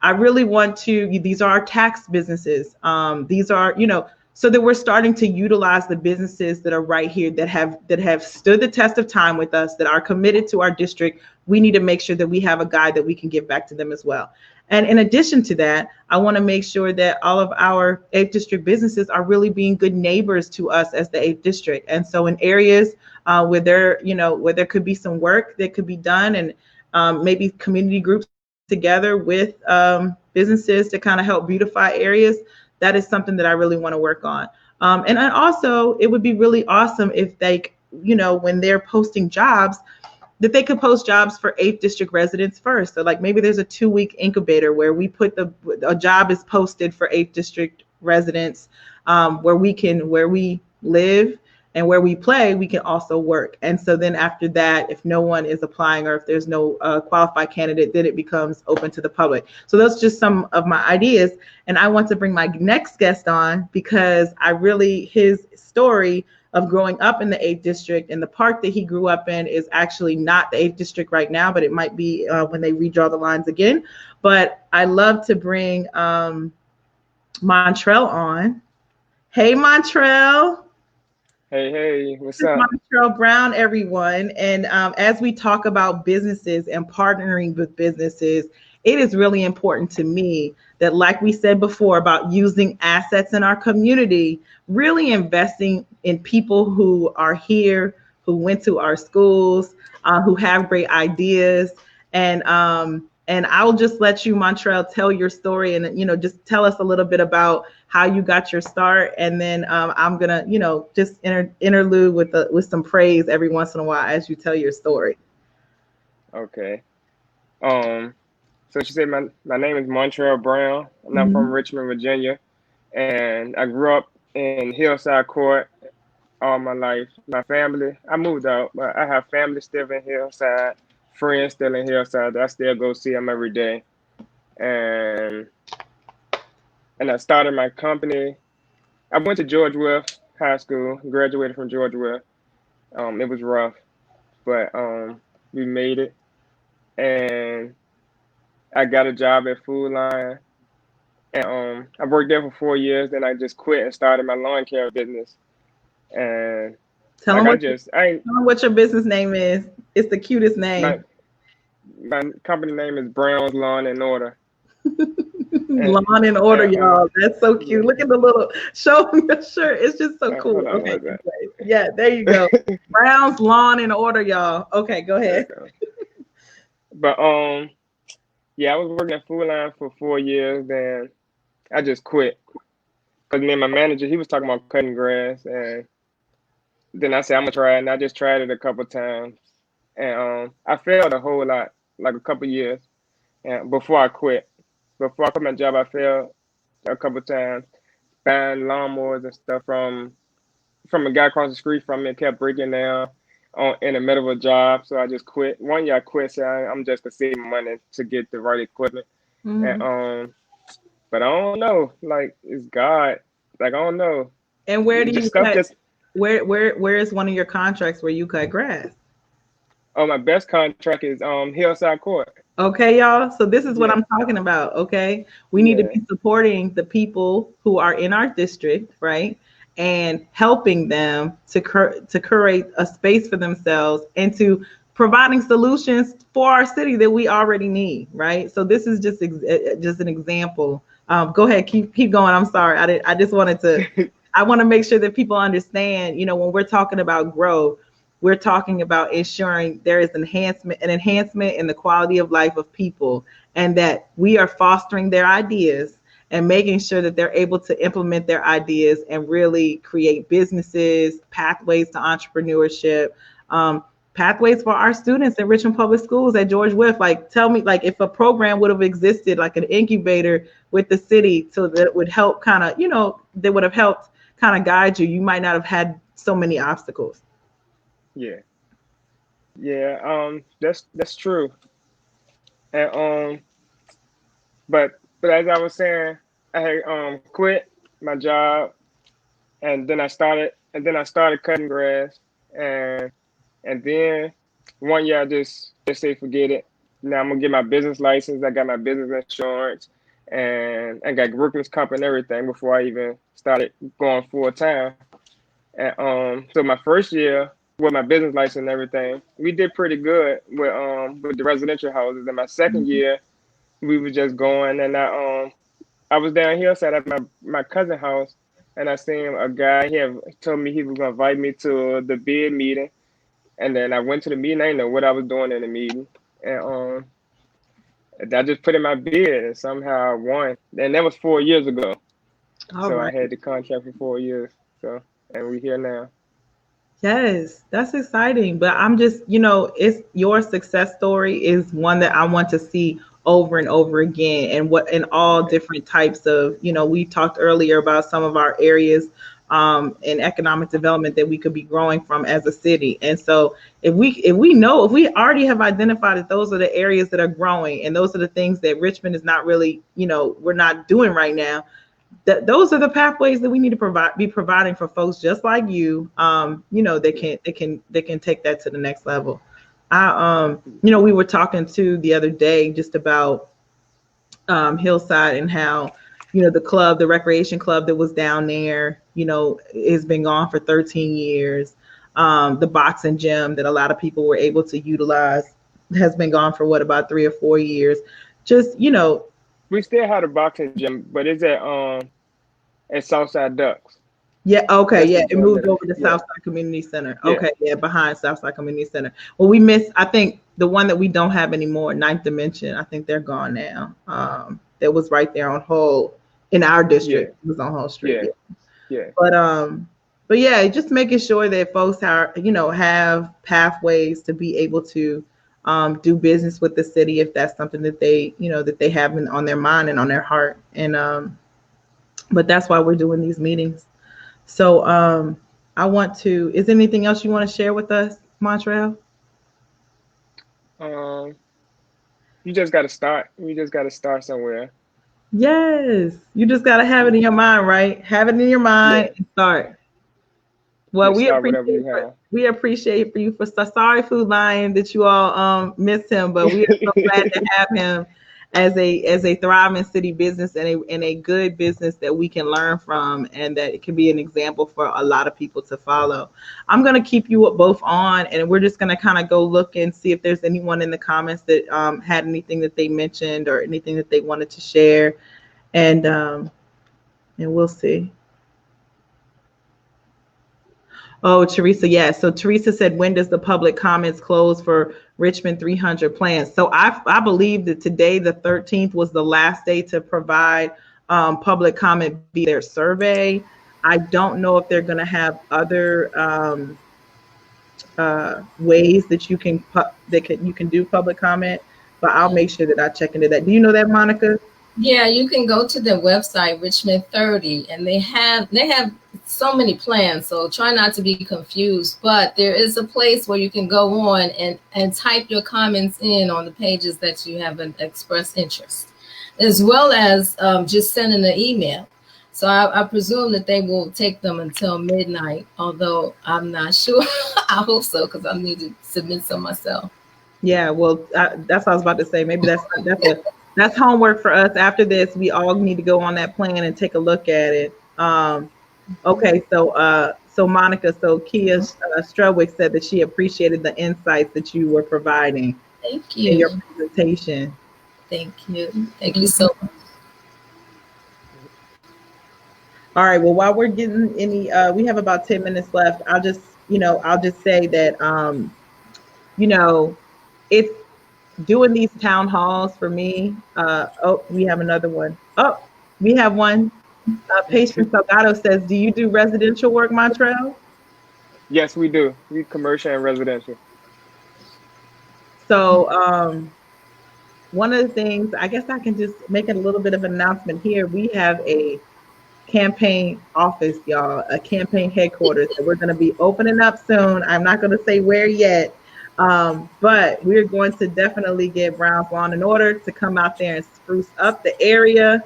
I really want to, these are our tax businesses. These are, you know, so that we're starting to utilize the businesses that are right here, that have stood the test of time with us, that are committed to our district. We need to make sure that we have a guide that we can give back to them as well. And in addition to that, I want to make sure that all of our 8th district businesses are really being good neighbors to us as the 8th district. And so in areas where there could be some work that could be done, and maybe community groups together with businesses to kind of help beautify areas, that is something that I really want to work on. And also, it would be really awesome if they, you know, when they're posting jobs, that they could post jobs for 8th district residents first. So like maybe there's a 2-week incubator where we put a job is posted for 8th district residents, where we live and where we play, we can also work. And so then after that, if no one is applying or if there's no qualified candidate, then it becomes open to the public. So those are just some of my ideas. And I want to bring my next guest on because his story of growing up in the 8th district, and the park that he grew up in is actually not the 8th district right now, but it might be when they redraw the lines again. But I love to bring Montrell on. Hey, Montrell. Hey, what's up? Montrell Brown, everyone. And as we talk about businesses and partnering with businesses, it is really important to me that, like we said before, about using assets in our community, really investing in people who are here, who went to our schools, who have great ideas. And I'll just let you, Montrell, tell your story and, you know, just tell us a little bit about how you got your start. And then I'm going to, you know, just interlude with some praise every once in a while as you tell your story. Okay. So she said my name is Montrell Brown, and I'm from Richmond, Virginia. And I grew up in Hillside Court all my life. My family, I moved out, but I have family still in Hillside, friends still in Hillside that I still go see them every day. And I started my company. I went to George Wythe High School, graduated from George Wythe. It was rough, but we made it. And I got a job at Food Line, and I worked there for 4 years. Then I just quit and started my lawn care business. And tell them what your business name is. It's the cutest name. My company name is Brown's Lawn and Order. Lawn and Order, y'all. That's so cute. Look at the little show me your shirt. It's just so cool. Okay, yeah, there you go. Brown's Lawn and Order, y'all. Okay, go ahead. But Yeah, I was working at Food Line for 4 years, then I just quit. Because me and my manager, he was talking about cutting grass, and then I said, I'm gonna try it, and I just tried it a couple times. And I failed a whole lot, like a couple years. And before I quit. Before I quit my job, I failed a couple times buying lawnmowers and stuff from a guy across the street from me. Kept breaking down in the middle of a job, so I just quit. One year I quit, so I'm just gonna save money to get the right equipment. And Mhm. but I don't know. Like it's God. Like I don't know. And where do It you just stuff cut? just. Where is one of your contracts where you cut grass? Oh, my best contract is Hillside Court. Okay, y'all. So this is what Yeah, I'm talking about. Okay. We need to yeah, be supporting the people who are in our district, right? And helping them to curate a space for themselves and to providing solutions for our city that we already need, right? So this is just an example. Go ahead, keep going. I'm sorry. I just wanted to I want to make sure that people understand, when we're talking about growth, we're talking about ensuring there is an enhancement in the quality of life of people, and that we are fostering their ideas and making sure that they're able to implement their ideas and really create businesses, pathways to entrepreneurship, pathways for our students in Richmond Public Schools at George Wythe. Like, tell me, like, if a program would have existed, like an incubator with the city, so that it would help kind of, that would have helped kind of guide you, you might not have had so many obstacles. yeah, yeah. That's true. And but as I was saying, I had quit my job, and then I started cutting grass, and and then one year I just say forget it. Now I'm gonna get my business license. I got my business insurance, and I got workman's comp and everything before I even started going full time. And so my first year with my business license and everything, we did pretty good with the residential houses. And my second year, we were just going, and I was down here sat at my cousin house, and I seen a guy. He had told me he was gonna invite me to the bid meeting, and then I went to the meeting. I didn't know what I was doing in the meeting, and I just put in my bid, and somehow I won. And that was 4 years ago. All So I right. had the contract for 4 years. So and we here now. Yes, that's exciting. But I'm just, it's your success story is one that I want to see over and over again, and what in all different types of, we talked earlier about some of our areas in economic development that we could be growing from as a city. And so if we already have identified that those are the areas that are growing, and those are the things that Richmond is not really, we're not doing right now, those are the pathways that we need to be providing for folks just like you, they can take that to the next level. We were talking to the other day just about Hillside, and how, the recreation club that was down there, has been gone for 13 years. The boxing gym that a lot of people were able to utilize has been gone for about 3 or 4 years. Just, We still have a boxing gym, but it's at Southside Ducks. yeah, okay, That's the yeah, it gym moved that over to yeah, Southside Community Center. yeah. Okay, yeah, behind Southside Community Center. Well, we missed, I think, the one that we don't have anymore, Ninth Dimension. I think they're gone now. That was right there on Hull in our Yeah, district. It was on Hull Street. yeah, Yeah. yeah, But yeah, just making sure that folks are, have pathways to be able to do business with the city, if that's something that they have on their mind and on their heart. And but that's why we're doing these meetings. So is there anything else you want to share with us, Montrell? um, you just got to start. You just got to start somewhere. Yes. You just got to have it in your mind, right? Have it in your Yeah, mind and start. Well, just start whatever you have. we appreciate for you for sorry Food Lion that you all missed him, but we are so glad to have him as a thriving city business, and a good business that we can learn from, and that it can be an example for a lot of people to follow. I'm gonna keep you both on, and we're just gonna kind of go look and see if there's anyone in the comments that had anything that they mentioned or anything that they wanted to share, and we'll see. Oh, Teresa, yes. So Teresa said, when does the public comments close for Richmond 300 plans? So I believe that today, the 13th, was the last day to provide public comment via their survey. I don't know if they're going to have other ways that you can do public comment, but I'll make sure that I check into that. Do you know that, Monica? Yeah, you can go to their website, Richmond 30, and they have so many plans. So try not to be confused. But there is a place where you can go on and type your comments in on the pages that you have expressed interest, as well as just sending an email. So I presume that they will take them until midnight, although I'm not sure. I hope so, because I need to submit some myself. Yeah, well, that's what I was about to say. Maybe that's homework for us. After this, we all need to go on that plan and take a look at it. Okay, so Monica, so Kia Strudwick said that she appreciated the insights that you were providing. Thank you. In your presentation. Thank you. Thank you so much. All right. Well, while we're getting we have about 10 minutes left. I'll just say that, it's doing these town halls for me. Oh, we have another one. Oh, we have one. Patient Salgado says, do you do residential work, Montrell? Yes, we do. We commercial and residential. So one of the things, I guess I can just make a little bit of an announcement here. We have a campaign office, y'all, a campaign headquarters that we're going to be opening up soon. I'm not going to say where yet, but we're going to definitely get Brown's Lawn and Order to come out there and spruce up the area,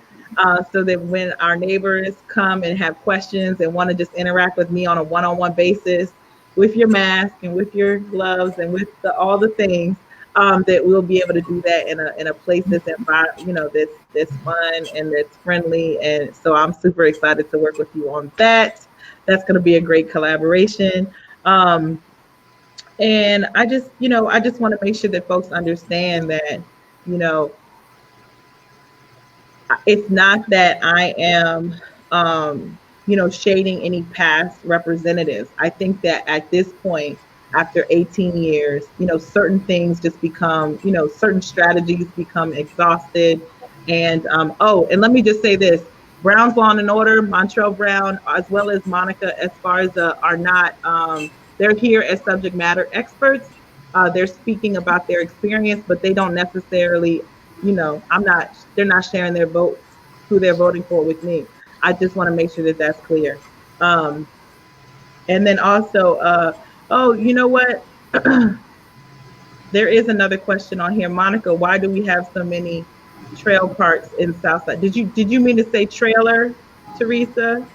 so that when our neighbors come and have questions and want to just interact with me on a one-on-one basis with your mask and with your gloves and with all the things, that we'll be able to do that in a place that's that's fun and that's friendly. And so I'm super excited to work with you on that. That's going to be a great collaboration. And I just want to make sure that folks understand that, it's not that I am, shading any past representatives. I think that at this point, after 18 years, certain things just become, certain strategies become exhausted. And, and let me just say this, Brown's Lawn and Order, Montrell Brown, as well as Monica Esparza are not, they're here as subject matter experts. They're speaking about their experience, but they don't necessarily, they're not sharing their votes, who they're voting for with me. I just want to make sure that that's clear. And then also, oh, you know what? There is another question on here. Monica, why do we have so many trail parks in Southside? Did you mean to say trailer, Teresa?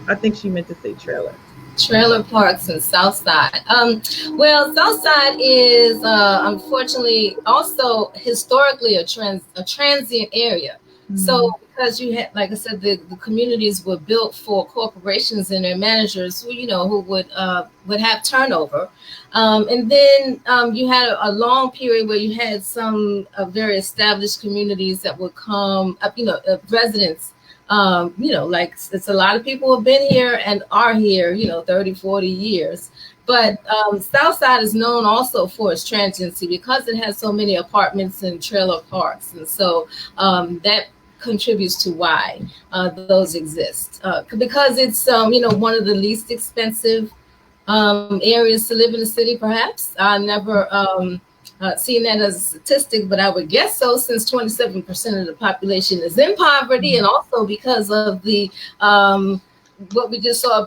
I think she meant to say trailer. Trailer parks in Southside. Well, Southside is unfortunately also historically a transient area. Mm-hmm. So because you had, like I said, the communities were built for corporations and their managers who would have turnover. And then you had a long period where you had some very established communities that would come up, residents, like it's a lot of people have been here and are here, 30, 40 years. But Southside is known also for its transiency because it has so many apartments and trailer parks. And so that contributes to why those exist, because it's one of the least expensive areas to live in the city. Perhaps I never seen that as a statistic, but I would guess so, since 27% of the population is in poverty, and also because of the what we just saw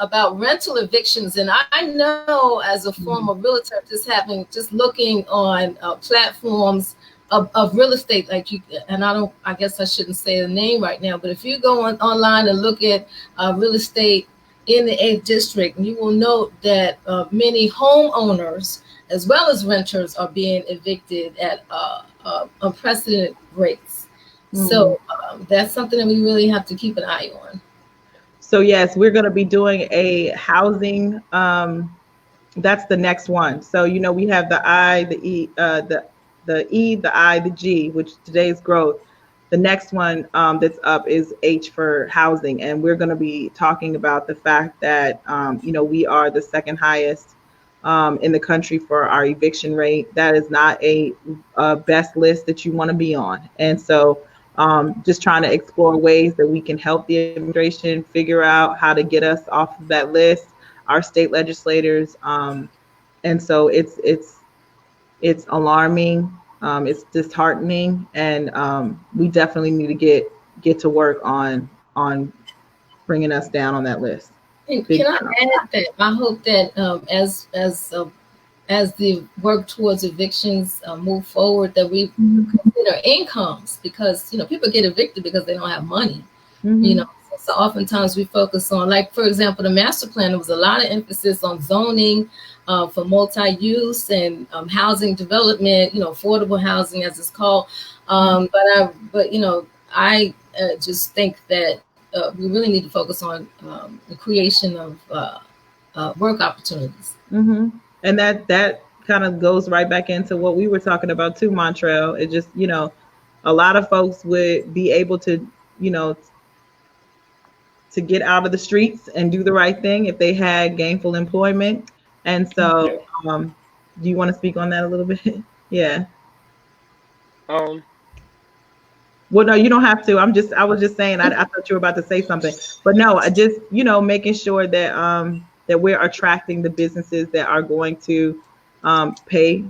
about rental evictions. And I know, as a former realtor, just looking on platforms of real estate, like you, and I guess I shouldn't say the name right now, but if you go online and look at real estate in the 8th district, you will note that many homeowners as well as renters are being evicted at unprecedented rates. Mm-hmm. So that's something that we really have to keep an eye on. So yes, we're going to be doing a housing. That's the next one. So we have the I, the E, the E, the I, the G, which today's growth. the next one that's up is H for housing. And we're going to be talking about the fact that, we are the second highest in the country for our eviction rate. That is not a best list that you want to be on. And so just trying to explore ways that we can help the administration figure out how to get us off of that list, our state legislators. And so it's alarming. It's disheartening, and we definitely need to get to work on bringing us down on that list. And can I add that I hope that as the work towards evictions move forward, that we consider incomes, because people get evicted because they don't have money. So oftentimes we focus on, like, for example, the master plan. There was a lot of emphasis on zoning for multi-use and housing development, affordable housing as it's called. I just think that we really need to focus on the creation of work opportunities. And that kind of goes right back into what we were talking about too, Montrell. It just, a lot of folks would be able to, to get out of the streets and do the right thing if they had gainful employment. And so, do you want to speak on that a little bit? Yeah. Um, Well, no, you don't have to. I was just saying, I thought you were about to say something, but no, I just, making sure that, that we're attracting the businesses that are going to pay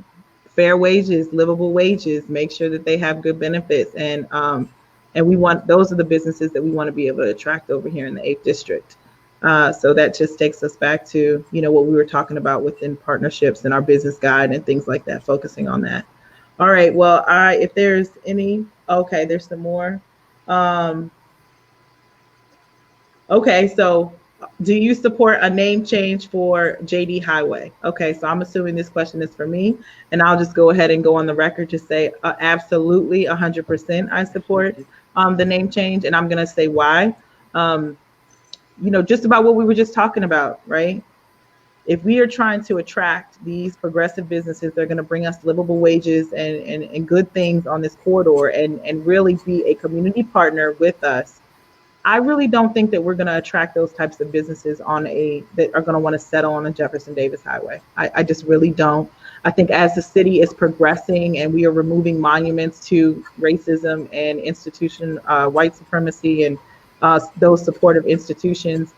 fair wages, livable wages, make sure that they have good benefits. And those are the businesses that we want to be able to attract over here in the 8th district. So that just takes us back to, what we were talking about within partnerships and our business guide and things like that, focusing on that. All right. Well, if there's any, okay, there's some more. Okay. So do you support a name change for JD Highway? Okay. So I'm assuming this question is for me, and I'll just go ahead and go on the record to say absolutely 100% I support the name change. And I'm going to say why. Just about what we were just talking about, right? If we are trying to attract these progressive businesses, they're going to bring us livable wages and good things on this corridor and really be a community partner with us. I really don't think that we're going to attract those types of businesses that are going to want to settle on a Jefferson Davis Highway. I just really don't. I think as the city is progressing and we are removing monuments to racism and white supremacy and those supportive institutions,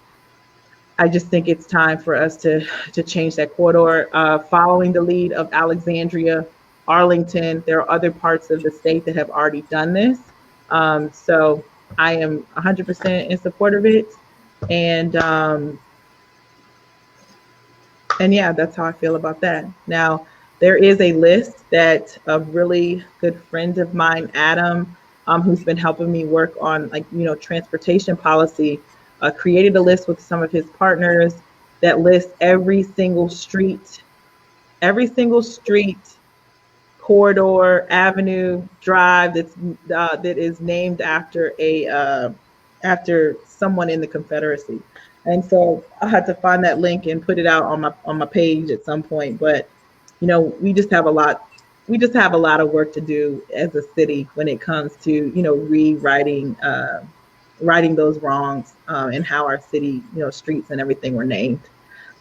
I just think it's time for us to change that corridor. Following the lead of Alexandria, Arlington, there are other parts of the state that have already done this. So I am 100% in support of it. And yeah, that's how I feel about that. Now, there is a list that a really good friend of mine, Adam, who's been helping me work on transportation policy, created a list with some of his partners that lists every single street, corridor, avenue, drive that is named after after someone in the Confederacy. And so I had to find that link and put it out on my page at some point. But we just have a lot of work to do as a city when it comes to rewriting righting those wrongs and how our city streets and everything were named.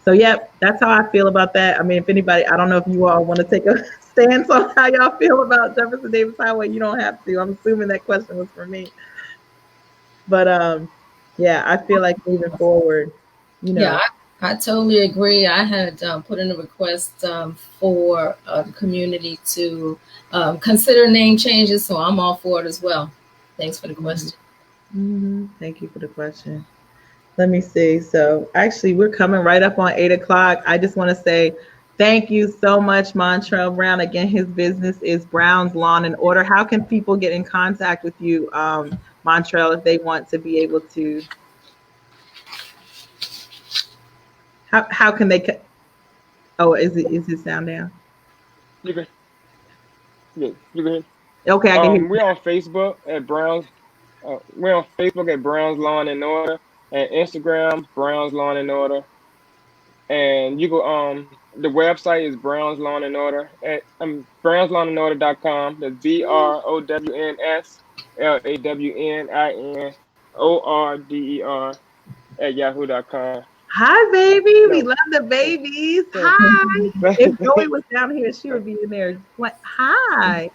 So yeah, that's how I feel about that. I mean, if anybody, I don't know if you all want to take a stance on how y'all feel about Jefferson Davis Highway. You don't have to. I'm assuming that question was for me. But yeah, I feel like moving forward, Yeah, I totally agree. I had put in a request for the community to consider name changes, so I'm all for it as well. Thanks for the question. Thank you for the question. Let me see. So actually, we're coming right up on 8 o'clock. I just want to say thank you so much, Montrell Brown. Again, his business is Brown's Lawn and Order. How can people get in contact with you, Montrell, if they want to be able to? How can they? Oh, is it sound down? You can. Yeah, you can. Okay, I can hear. We're on Facebook at Brown's. We're on Facebook at Brown's Lawn and Order, and Instagram Brown's Lawn and Order. And you go the website is Brown's Lawn and Order at brownslawnandorder.com. That's BROWNSLAWNINORDER at yahoo.com. Hi, baby. We No. love the babies. So, Hi. If Joey was down here, she would be in there. What? Hi.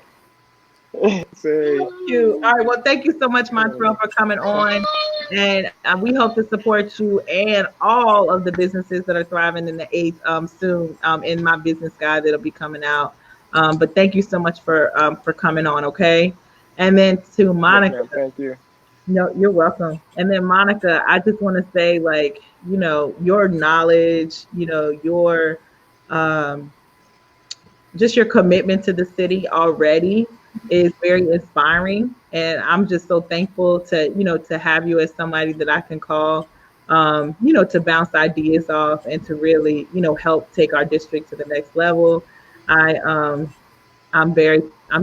say, You. All right. Well, thank you so much, Montrell, for coming on. And we hope to support you and all of the businesses that are thriving in the 8th soon in my business guide that'll be coming out. But thank you so much for coming on. Okay. And then to Monica. yes, ma'am, thank you. No, you're welcome. And then Monica, I just want to say, like, you know, your knowledge, you know, your just your commitment to the city already is very inspiring. And I'm just so thankful to, you know, to have you as somebody that I can call, you know, to bounce ideas off and to really, you know, help take our district to the next level. I'm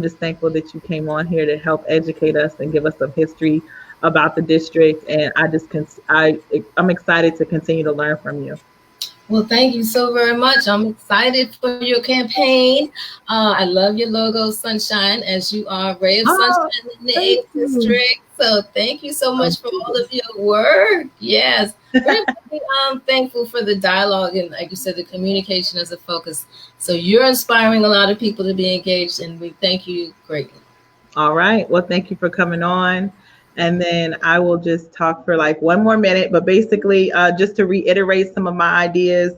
just thankful that you came on here to help educate us and give us some history about the district. And I'm excited to continue to learn from you. Well, thank you so very much. I'm excited for your campaign. I love your logo, Sunshine, as you are Ray of Sunshine in the 8th District. So thank you so much for all of your work. Yes. I'm thankful for the dialogue and, like you said, the communication as a focus. So you're inspiring a lot of people to be engaged, and we thank you greatly. All right. Well, thank you for coming on. And then I will just talk for like one more minute, but basically just to reiterate some of my ideas,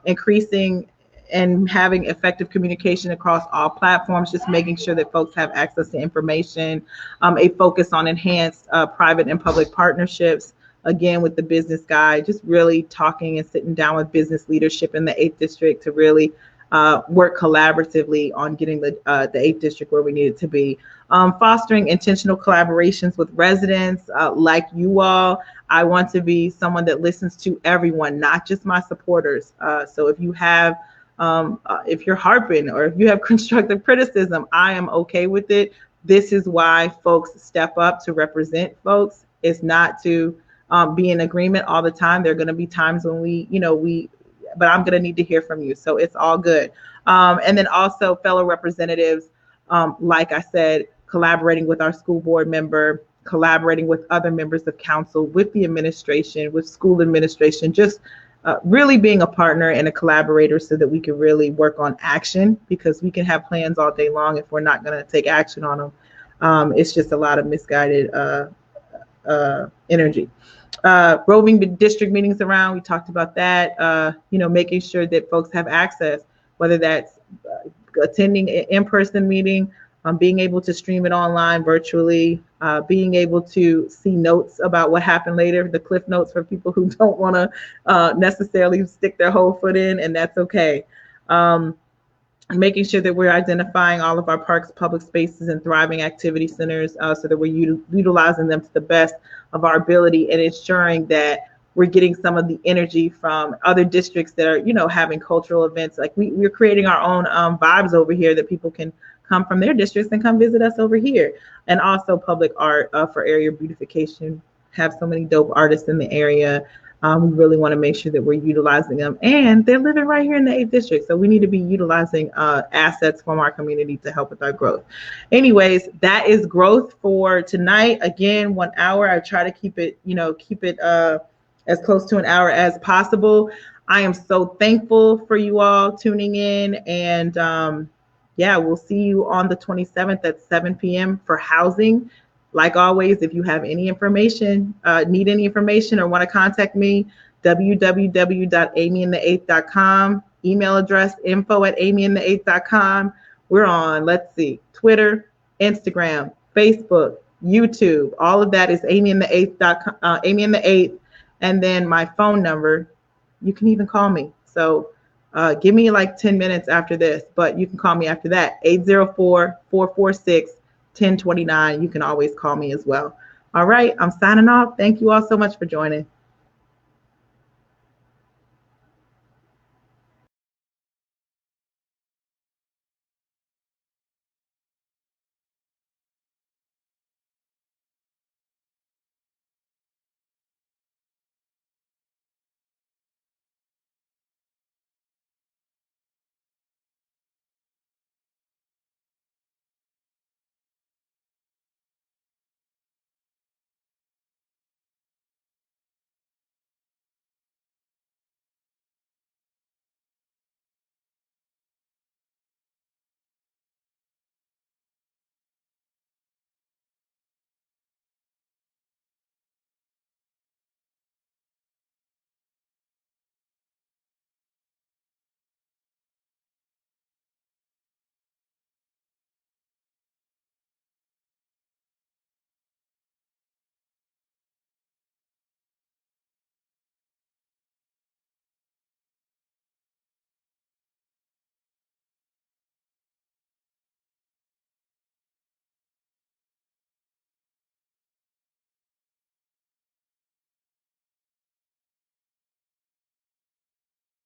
increasing and having effective communication across all platforms, just making sure that folks have access to information, a focus on enhanced private and public partnerships, again, with the business guide, just really talking and sitting down with business leadership in the 8th District to really work collaboratively on getting the 8th District where we need it to be. Fostering intentional collaborations with residents like you all. I want to be someone that listens to everyone, not just my supporters. So if you have, if you're harping or if you have constructive criticism, I am okay with it. This is why folks step up to represent folks. It's not to be in agreement all the time. There are going to be times when but I'm going to need to hear from you. So it's all good. And then also fellow representatives, like I said, collaborating with our school board member, collaborating with other members of council, with the administration, with school administration, just really being a partner and a collaborator so that we can really work on action, because we can have plans all day long if we're not going to take action on them. It's just a lot of misguided energy. Roving district meetings around, we talked about that, making sure that folks have access, whether that's attending an in-person meeting, being able to stream it online virtually, being able to see notes about what happened later, the cliff notes for people who don't want to necessarily stick their whole foot in, and that's okay. Making sure that we're identifying all of our parks, public spaces, and thriving activity centers so that we're utilizing them to the best of our ability, and ensuring that we're getting some of the energy from other districts that are, having cultural events. Like we're creating our own vibes over here that people can come from their districts and come visit us over here. And also public art for area beautification. Have so many dope artists in the area. We really want to make sure that we're utilizing them, and they're living right here in the 8th District. So we need to be utilizing assets from our community to help with our growth. Anyways, that is growth for tonight. Again, 1 hour. I try to keep it as close to an hour as possible. I am so thankful for you all tuning in, and we'll see you on the 27th at 7 p.m. for housing. Like always, if you have any information, need any information, or want to contact me, www.amyandthe8th.com, email address info@amyandthe8th.com. We're on, Twitter, Instagram, Facebook, YouTube. All of that is amyandthe8th.com, Amy and the 8th. And then my phone number, you can even call me. So give me like 10 minutes after this, but you can call me after that, 804-446-1029. You can always call me as well. All right, I'm signing off. Thank you all so much for joining.